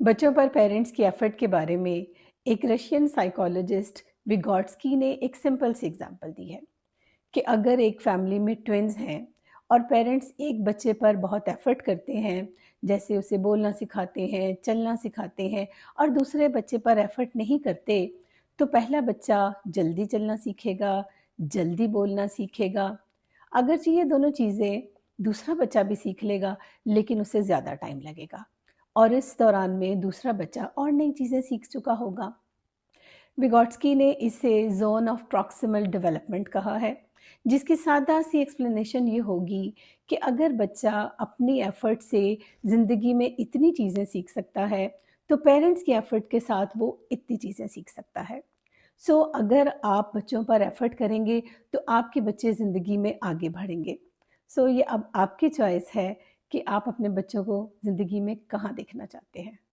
बच्चों पर पेरेंट्स की एफर्ट के बारे में एक रशियन साइकोलॉजिस्ट विगॉट्स्की ने एक सिंपल सी एग्जांपल दी है कि अगर एक फैमिली में ट्विन्स हैं और पेरेंट्स एक बच्चे पर बहुत एफर्ट करते हैं, जैसे उसे बोलना सिखाते हैं, चलना सिखाते हैं, और दूसरे बच्चे पर एफर्ट नहीं करते, तो पहला बच्चा जल्दी चलना सीखेगा, जल्दी बोलना सीखेगा। अगरचे ये दोनों चीज़ें दूसरा बच्चा भी सीख लेगा, लेकिन उसे ज़्यादा टाइम लगेगा और इस दौरान में दूसरा बच्चा और नई चीज़ें सीख चुका होगा। विगोट्स्की ने इसे ज़ोन ऑफ प्रॉक्सिमल डेवलपमेंट कहा है, जिसकी सादा सी एक्सप्लेनेशन ये होगी कि अगर बच्चा अपनी एफ़र्ट से ज़िंदगी में इतनी चीज़ें सीख सकता है, तो पेरेंट्स की एफ़र्ट के साथ वो इतनी चीज़ें सीख सकता है। सो अगर आप बच्चों पर एफ़र्ट करेंगे, तो आपके बच्चे ज़िंदगी में आगे बढ़ेंगे। सो ये अब आपकी चॉइस है कि आप अपने बच्चों को ज़िंदगी में कहाँ देखना चाहते हैं।